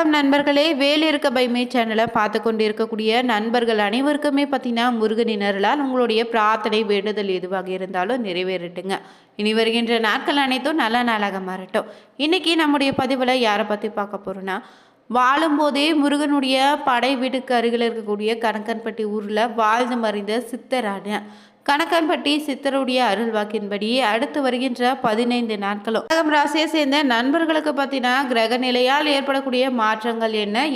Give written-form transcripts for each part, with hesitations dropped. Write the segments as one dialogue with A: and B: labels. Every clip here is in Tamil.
A: வணக்கம் நண்பர்களே, வேல் இருக்க பைமே சேனலை பார்த்து கொண்டு இருக்கக்கூடிய நண்பர்கள் அனைவருக்குமே பார்த்தீங்கன்னா முருகனின் அருளால் உங்களுடைய பிரார்த்தனை வேண்டுதல் எதுவாக இருந்தாலும் நிறைவேறட்டுங்க. இனி வருகின்ற நாட்கள் அனைத்தும் நல்ல நாளாக மாறட்டும். இன்னைக்கு நம்முடைய பதிவில் யாரை பற்றி பார்க்க போகிறோன்னா, வாழும்போதே முருகனுடைய படை வீட்டுக்கு அருகில் இருக்கக்கூடிய கணக்கன்பட்டி ஊரில் வாழ்ந்து மறைந்த சித்தரான கணக்கன்பட்டி சித்தருடைய அருள் வாக்கின்படி அடுத்து வருகின்ற 15 நாட்களும் கடகம் ராசியை சேர்ந்த நண்பர்களுக்கு பார்த்தீங்கன்னா கிரக நிலையால் ஏற்படக்கூடிய மாற்றங்கள்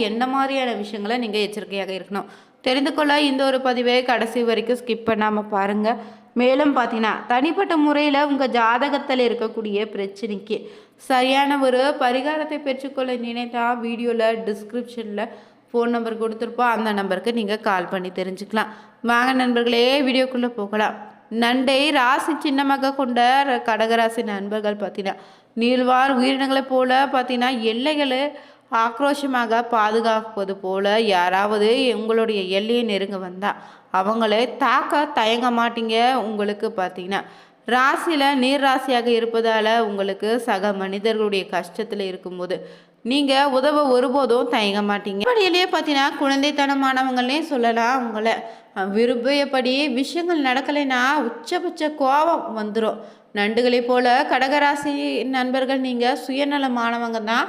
A: என்ன மாதிரியான விஷயங்களை நீங்கள் எச்சரிக்கையாக இருக்கணும் தெரிந்து கொள்ள இந்த ஒரு பதிவை கடைசி வரைக்கும் ஸ்கிப் பண்ணாமல் பாருங்கள். மேலும் பார்த்தீங்கன்னா தனிப்பட்ட முறையில் உங்கள் ஜாதகத்தில் இருக்கக்கூடிய பிரச்சனைக்கு சரியான ஒரு பரிகாரத்தை பெற்றுக்கொள்ள நினைத்தா வீடியோவில் டிஸ்கிரிப்ஷனில் ஃபோன் நம்பர் கொடுத்துருப்போம். அந்த நம்பருக்கு நீங்கள் கால் பண்ணி தெரிஞ்சுக்கலாம். வாங்க நண்பர்களே, வீடியோக்குள்ளே போகலாம். நண்டை ராசி சின்னமாக கொண்ட கடகராசி நண்பர்கள் பார்த்தீங்கன்னா நீள்வார் உயிரினங்களைப் போல பார்த்தீங்கன்னா எல்லைகளை ஆக்ரோஷமாக பாதுகாப்பது போல யாராவது உங்களுடைய எல்லையை நெருங்க வந்தால் அவங்களே தாக்க தயங்க மாட்டீங்க. உங்களுக்கு பார்த்தீங்கன்னா ராசியில் நீர் ராசியாக இருப்பதால் உங்களுக்கு சக மனிதர்களுடைய கஷ்டத்தில் இருக்கும்போது நீங்கள் உதவ ஒருபோதும் தயங்க மாட்டீங்க. அப்படியிலேயே பார்த்தீங்கன்னா குழந்தைத்தனமானவங்களே சொல்லலாம். உங்களை விரும்பியபடி விஷயங்கள் நடக்கலைன்னா உச்சபட்ச கோபம் வந்துடும். நண்டுகளை போல கடகராசி நண்பர்கள் நீங்கள் சுயநலமானவங்க தான்.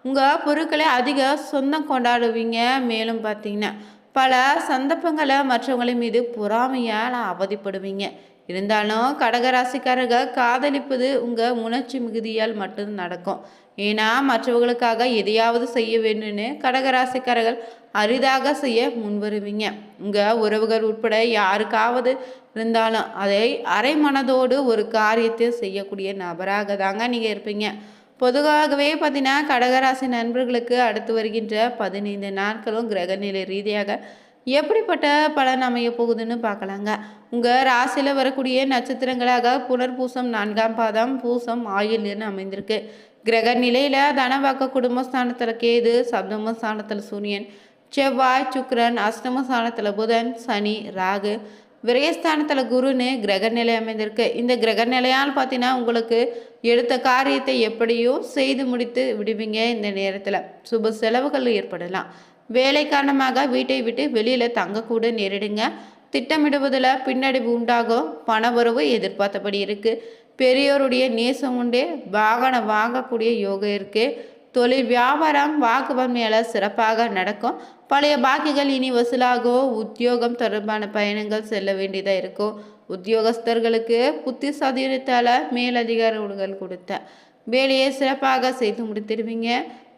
A: உங்கள் பொருட்களை அதிக சொந்தம் கொண்டாடுவீங்க. மேலும் பார்த்தீங்கன்னா பல சந்தர்ப்பங்களை மற்றவங்களின் மீது பொறாமையால் அவதிப்படுவீங்க. இருந்தாலும் கடகராசிக்காரர்கள் காதலிப்பது உங்கள் உணர்ச்சி மிகுதியால் மட்டும் நடக்கும். ஏன்னா மற்றவர்களுக்காக எதையாவது செய்ய வேண்டும்னு கடகராசிக்காரர்கள் அரிதாக செய்ய முன்வருவீங்க. உங்கள் உறவுகள் உட்பட யாருக்காவது இருந்தாலும் அதை அரை மனதோடு ஒரு காரியத்தை செய்யக்கூடிய நபராக தாங்க நீங்கள் இருப்பீங்க. பொதுவாகவே பார்த்தீங்கன்னா கடகராசி நண்பர்களுக்கு அடுத்து வருகின்ற 15 நாட்களும் கிரகநிலை ரீதியாக எப்படிப்பட்ட பலன் அமைய போகுதுன்னு பார்க்கலாங்க. உங்கள் ராசியில் வரக்கூடிய நட்சத்திரங்களாக புனர்பூசம் 4ஆம் பாதம், பூசம், ஆயுள்னு அமைந்திருக்கு. கிரக நிலையில் தனவாக்க குடும்பஸ்தானத்தில் கேது, சப்தம ஸ்தானத்தில் சூரியன், செவ்வாய், சுக்கிரன், அஷ்டம ஸ்தானத்தில் புதன், சனி, ராகு, விரயஸ்தானத்தில் குருன்னு கிரக நிலை அமைந்திருக்கு. இந்த கிரக நிலையால் பார்த்தீங்கன்னா உங்களுக்கு எடுத்த காரியத்தை எப்படியும் செய்து முடித்து விடுவீங்க. இந்த நேரத்தில் சுப செலவுகள் ஏற்படலாம். வேலை காரணமாக வீட்டை விட்டு வெளியில் தங்கக்கூட நேரிடுங்க. திட்டமிடுவதில் பின்னடைவு உண்டாகும். பண வரவு எதிர்பார்த்தபடி இருக்குது. பெரியோருடைய நேசம் உண்டு. வாகனம் வாங்கக்கூடிய யோகம் இருக்குது. தொழில் வியாபாரம் வாக்குவன்மையால் சிறப்பாக நடக்கும். பழைய பாக்கிகள் இனி வசூலாகும். உத்தியோகம் தொடர்பான பயணங்கள் செல்ல வேண்டியதாக இருக்கும். உத்தியோகஸ்தர்களுக்கு புத்தி சாதீனத்தால் மேலதிகாரிகள் கொடுத்த வேலையை சிறப்பாக செய்து முடித்திடுவீங்க.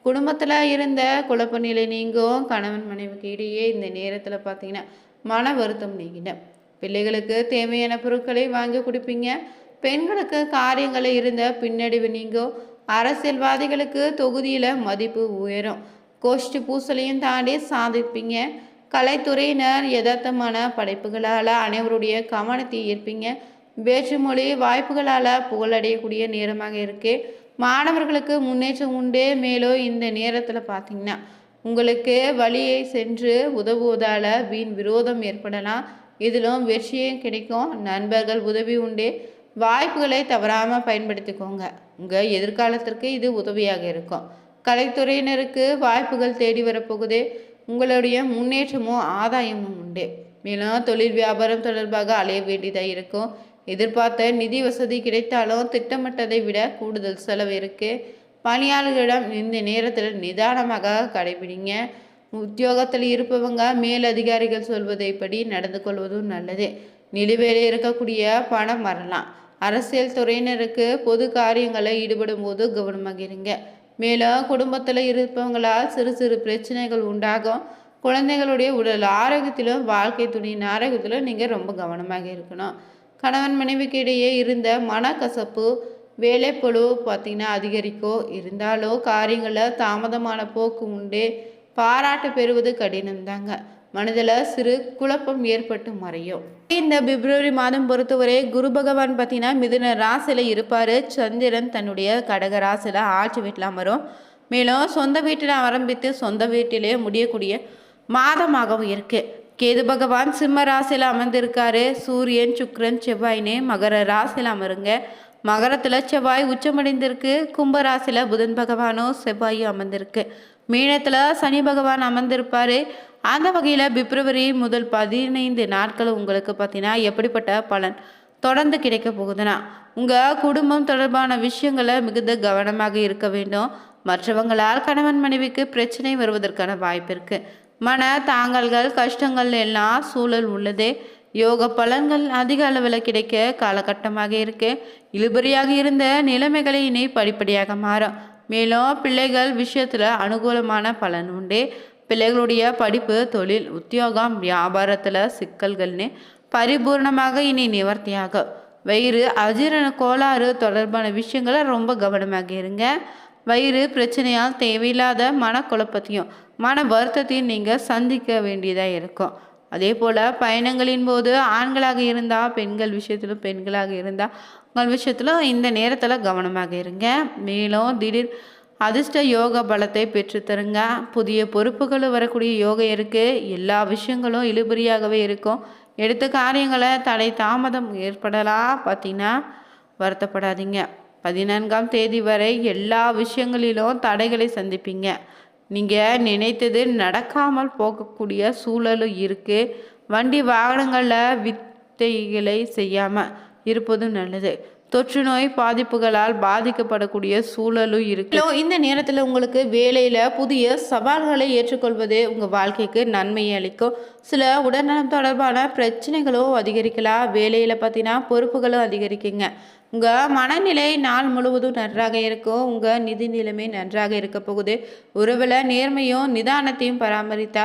A: குடும்பத்தில் இருந்த குழப்ப நிலை நீங்கும். கணவன் மனைவிக்கு இடையே இந்த நேரத்தில் பார்த்தீங்கன்னா மன வருத்தம் நீங்கின. பிள்ளைகளுக்கு தேவையான பொருட்களை வாங்கி கொடுப்பீங்க. பெண்களுக்கு காரியங்களில் இருந்த பின்னடைவு நீங்கும். அரசியல்வாதிகளுக்கு தொகுதியில் மதிப்பு உயரும். கோஷ்டி பூசலையும் தாண்டி சாதிப்பீங்க. கலைத்துறையினர் யதார்த்தமான படைப்புகளால் அனைவருடைய கவனத்தை ஈர்ப்பீங்க. வேற்றுமொழி வாய்ப்புகளால் புகழடையக்கூடிய நேரமாக இருக்கு. மாணவர்களுக்கு முன்னேற்றம் உண்டு. மேலும் இந்த நேரத்தில் பார்த்தீங்கன்னா உங்களுக்கு வழியை சென்று உதவுவதால் வீண் விரோதம் ஏற்படலாம். இதிலும் வெற்றியும் கிடைக்கும். நண்பர்கள் உதவி உண்டு. வாய்ப்புகளை தவறாமல் பயன்படுத்திக்கோங்க. உங்கள் எதிர்காலத்திற்கு இது உதவியாக இருக்கும். கலைத்துறையினருக்கு வாய்ப்புகள் தேடி வரப்போகுது. உங்களுடைய முன்னேற்றமும் ஆதாயமும் உண்டு. மேலும் தொழில் வியாபாரம் தொடர்பாக அலைய வேண்டியதாக இருக்கும். எதிர்பார்த்த நிதி வசதி கிடைத்தாலும் திட்டமிட்டதை விட கூடுதல் செலவு இருக்குது. பணியாளர்களிடம் இந்த நேரத்தில் நிதானமாக கடைபிடிங்க. உத்தியோகத்தில் இருப்பவங்க மேலதிகாரிகள் சொல்வதைப்படி நடந்து கொள்வதும் நல்லது. நிலுவையில் இருக்கக்கூடிய பணம் வரலாம். அரசியல் துறையினருக்கு பொது காரியங்களில் ஈடுபடும் போது கவனமாக இருங்க. மேலும் குடும்பத்தில் இருப்பவங்களால் சிறு சிறு பிரச்சனைகள் உண்டாகும். குழந்தைகளுடைய உடல் ஆரோக்கியத்திலும் வாழ்க்கை துணியின் ஆரோக்கியத்திலும் நீங்கள் ரொம்ப கவனமாக இருக்கணும். கணவன் மனைவிக்கு இடையே இருந்த மனக்கசப்பு வேலைப்பழு பார்த்திங்கன்னா அதிகரிக்கும். இருந்தாலும் காரியங்களில் தாமதமான போக்கு உண்டு. பாராட்டு பெறுவது கடினம்தாங்க. மனதில் சிறு குழப்பம் ஏற்பட்டு மறையும். இந்த பிப்ரவரி மாதம் பொறுத்தவரை குரு பகவான் பார்த்தீங்கன்னா மிதுன ராசியில் இருப்பார். சந்திரன் தன்னுடைய கடக ராசியில் ஆட்சி வீட்டில் அமரும். மேலும் சொந்த வீட்டில் ஆரம்பித்து சொந்த வீட்டிலே முடியக்கூடிய மாதமாகவும் இருக்குது. கேது பகவான் சிம்ம ராசியில் அமர்ந்திருக்காரு. சூரியன், சுக்கிரன், செவ்வாயினே மகர ராசியில் அமருங்க. மகரத்தில் செவ்வாய் உச்சமடைந்திருக்கு. கும்ப ராசியில் புதன் பகவானோ செவ்வாயும் அமர்ந்திருக்கு. மீனத்தில் சனி பகவான் அமர்ந்திருப்பார். அந்த வகையில் பிப்ரவரி முதல் 15 நாட்கள் உங்களுக்கு பார்த்தீங்கன்னா எப்படிப்பட்ட பலன் தொடர்ந்து கிடைக்க போகுதுன்னா, உங்கள் குடும்பம் தொடர்பான விஷயங்களை மிகுந்த கவனமாக இருக்க வேண்டும். மற்றவங்களால் கணவன் மனைவிக்கு பிரச்சனை வருவதற்கான வாய்ப்பு இருக்குது. மன தாங்கல்கள் கஷ்டங்கள் எல்லாம் சூழல் உள்ளது. யோக பலன்கள் அதிக அளவில் கிடைக்க காலகட்டமாக இருக்கு. இழுபறியாக இருந்த நிலைமைகளை இனி படிப்படியாக மாறும். மேலும் பிள்ளைகள் விஷயத்தில் அனுகூலமான பலன் உண்டு. பிள்ளைகளுடைய படிப்பு, தொழில், உத்தியோகம், வியாபாரத்தில் சிக்கல்கள்னு பரிபூர்ணமாக இனி நிவர்த்தியாகும். வயிறு அஜீரண கோளாறு தொடர்பான விஷயங்களை ரொம்ப கவனமாக இருங்க. வயிறு பிரச்சனையால் தேவையில்லாத மனக்குழப்பத்தையும் மன வருத்தத்தையும் நீங்கள் சந்திக்க வேண்டியதாக இருக்கும். அதே போல் பயணங்களின் போது ஆண்களாக இருந்தால் பெண்கள் விஷயத்திலும், பெண்களாக இருந்தால் உங்கள் விஷயத்திலும் இந்த நேரத்தில் கவனமாக இருங்க. மேலும் திடீர் அதிர்ஷ்ட யோக பலத்தை பெற்றுத்தருங்க. புதிய பொறுப்புகள் வரக்கூடிய யோகம் இருக்குது. எல்லா விஷயங்களும் இழுபறியாகவே இருக்கும். எடுத்த காரியங்களை தடை தாமதம் ஏற்படலாம். பார்த்தீங்கன்னா வருத்தப்படாதீங்க. 14ஆம் தேதி வரை எல்லா விஷயங்களிலும் தடைகளை சந்திப்பீங்க. நீங்கள் நினைத்தது நடக்காமல் போகக்கூடிய சூழலும் இருக்குது. வண்டி வாகனங்களில் வித்தைகளை செய்யாமல் இருப்பதும் நல்லது. தொற்று நோய் பாதிப்புகளால் பாதிக்கப்படக்கூடிய சூழலும் இருக்கு. இந்த நேரத்தில் உங்களுக்கு வேலையில் புதிய சவால்களை ஏற்றுக்கொள்வது உங்கள் வாழ்க்கைக்கு நன்மையை அளிக்கும். சில உடல்நலம் தொடர்பான பிரச்சனைகளும் அதிகரிக்கலாம். வேலையில் பார்த்தீங்கன்னா பொறுப்புகளும் அதிகரிக்குங்க. உங்கள் மனநிலை நாள் முழுவதும் நன்றாக இருக்கும். உங்கள் நிதி நிலைமை நன்றாக இருக்க போகுது. உறவில் நேர்மையும் நிதானத்தையும் பராமரித்தா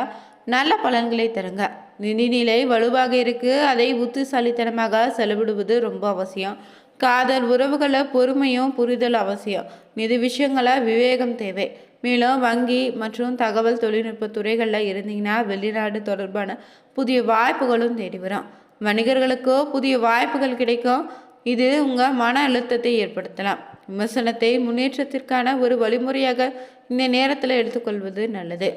A: நல்ல பலன்களை தருங்க. நிதிநிலை வலுவாக இருக்குது. அதை புத்திசாலித்தனமாக செலவிடுவது ரொம்ப அவசியம். காதல் உறவுகளில் பொறுமையும் புரிதல் அவசியம். நிதி விஷயங்களை விவேகம் தேவை. மேலும் வங்கி மற்றும் தகவல் தொழில்நுட்ப துறைகளில் இருந்தீங்கன்னா வெளிநாடு தொடர்பான புதிய வாய்ப்புகளும் தேடி வரும். வணிகர்களுக்கோ புதிய வாய்ப்புகள் கிடைக்கும். இது உங்கள் மன அழுத்தத்தை ஏற்படுத்தலாம். விமர்சனத்தை முன்னேற்றத்திற்கான ஒரு வழிமுறையாக இந்த நேரத்தில் எடுத்துக்கொள்வது நல்லது.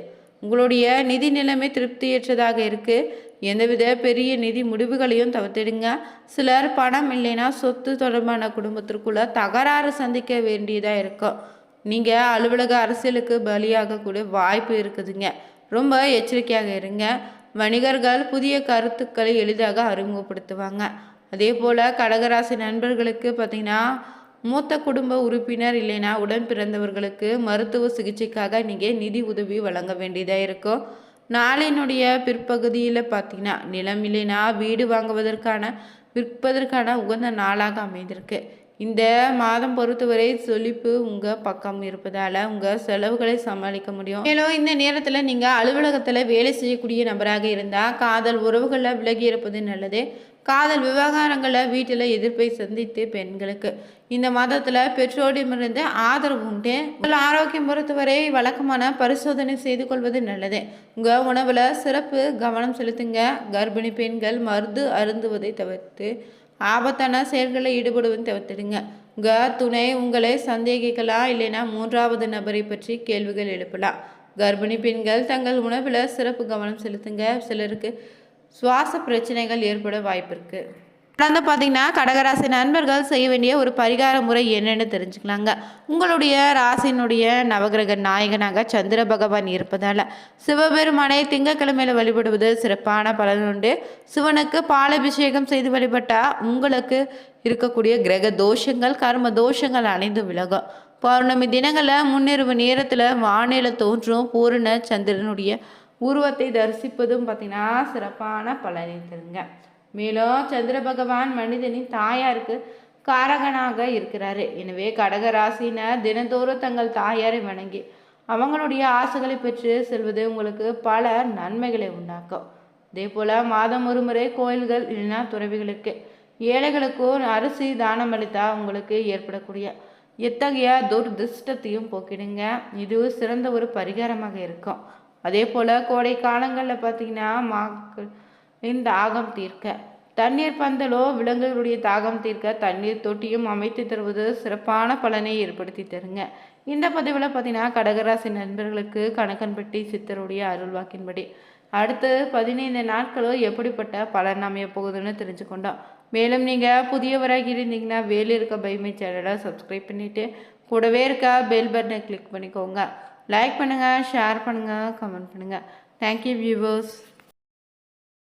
A: உங்களுடைய நிதி நிலைமை திருப்தியற்றதாக இருக்குது. எந்தவித பெரிய நிதி முடிவுகளையும் தவிர்த்திடுங்க. சிலர் பணம் இல்லைன்னா சொத்து தொடர்பான குடும்பத்திற்குள்ள தகராறு சந்திக்க வேண்டியதாக இருக்கும். நீங்கள் அலுவலக அரசியலுக்கு பலியாகக்கூடிய வாய்ப்பு இருக்குதுங்க. ரொம்ப எச்சரிக்கையாக இருங்க. வணிகர்கள் புதிய கருத்துக்களை எளிதாக அறிமுகப்படுத்துவாங்க. அதே போல் கடகராசி நண்பர்களுக்கு பார்த்திங்கன்னா மூத்த குடும்ப உறுப்பினர் இல்லைன்னா உடன் பிறந்தவர்களுக்கு மருத்துவ சிகிச்சைக்காக நீங்கள் நிதி உதவி வழங்க வேண்டியதாக இருக்கும். நாளினுடைய பிற்பகுதியில் பார்த்தீங்கன்னா நிலம் இல்லைனா வீடு வாங்குவதற்கான விற்பதற்கான உகந்த நாளாக அமைந்திருக்கு. இந்த மாதம் பொறுத்தவரை சொலிப்பு உங்கள் பக்கம் இருப்பதால் உங்கள் செலவுகளை சமாளிக்க முடியும். மேலும் இந்த நேரத்தில் நீங்கள் அலுவலகத்தில் வேலை செய்யக்கூடிய நபராக இருந்தால் காதல் உறவுகளில் விலகி இருப்பது நல்லது. காதல் விவகாரங்களில் வீட்டில் எதிர்ப்பை சந்தித்து பெண்களுக்கு இந்த மாதத்தில் பெற்றோரிடமிருந்து ஆதரவு உண்டு. உங்கள் ஆரோக்கியம் பொறுத்தவரை வழக்கமான பரிசோதனை செய்து கொள்வது நல்லது. உங்கள் உணவில் சிறப்பு கவனம் செலுத்துங்க. கர்ப்பிணி பெண்கள் மருந்து அருந்துவதை தவிர்த்து ஆபத்தான செயல்களில் ஈடுபடுவதை தவிர்த்துடுங்க. உங்கள் துணை உங்களை சந்தேகிக்கலாம், இல்லைன்னா மூன்றாவது நபரை பற்றி கேள்விகள் எழுப்பலாம். கர்ப்பிணி பெண்கள் தங்கள் உணவில் சிறப்பு கவனம் செலுத்துங்க. சிலருக்கு சுவாச பிரச்சனைகள் ஏற்பட வாய்ப்பு இருக்கு. தொடர்ந்து பார்த்தீங்கன்னா கடகராசி நண்பர்கள் செய்ய வேண்டிய ஒரு பரிகார முறை என்னென்னு தெரிஞ்சுக்கலாங்க. உங்களுடைய ராசினுடைய நவகிரக நாயகனாக சந்திர பகவான் இருப்பதால் சிவபெருமானை திங்கக்கிழமையில் வழிபடுவது சிறப்பான பலன் உண்டு. சிவனுக்கு பாலாபிஷேகம் செய்து வழிபட்டால் உங்களுக்கு இருக்கக்கூடிய கிரக தோஷங்கள் கர்ம தோஷங்கள் அனைந்து விலகும். பௌர்ணமி தினங்களில் முன்னிரவு நேரத்தில் வானிலை தோன்றும் பூரண சந்திரனுடைய உருவத்தை தரிசிப்பதும் பார்த்திங்கன்னா சிறப்பான பலனை தருங்க. மேலும் சந்திர பகவான் மனிதனின் தாயாருக்கு காரகனாக இருக்கிறாரு. எனவே கடகராசினர் தினந்தோறும் தங்கள் தாயாரை வணங்கி அவங்களுடைய ஆசைகளை பெற்று செல்வது உங்களுக்கு பல நன்மைகளை உண்டாக்கும். அதே போல் மாதம் ஒரு முறை கோயில்கள் இல்லைன்னா துறவிகளுக்கு ஏழைகளுக்கும் அரிசி தானம் அளித்தா உங்களுக்கு ஏற்படக்கூடிய எத்தகைய துர்திருஷ்டத்தையும் போக்கிடுங்க. இது சிறந்த ஒரு பரிகாரமாக இருக்கும். அதே போல் கோடை காலங்களில் பார்த்திங்கன்னா தாகம் தீர்க்க தண்ணீர் பந்தலோ விலங்குகளுடைய தாகம் தீர்க்க தண்ணீர் தொட்டியும் அமைத்து தருவது சிறப்பான பலனை ஏற்படுத்தி தருங்க. இந்த பதிவில் பார்த்திங்கன்னா கடகராசி நண்பர்களுக்கு கணக்கன்பட்டி சித்தருடைய அருள்வாக்கின்படி அடுத்து 15 நாட்களோ எப்படிப்பட்ட பலன் அமைய போகுதுன்னு தெரிஞ்சுக்கொண்டோம். மேலும் நீங்கள் புதியவராக இருந்தீங்கன்னா வேலை இருக்க பைமை சேனலை சப்ஸ்கிரைப் பண்ணிவிட்டு கூடவே இருக்க பெல் பட்டனை கிளிக் பண்ணிக்கோங்க. லைக் பண்ணுங்கள், ஷேர் பண்ணுங்கள், கமெண்ட் பண்ணுங்கள். Thank you viewers.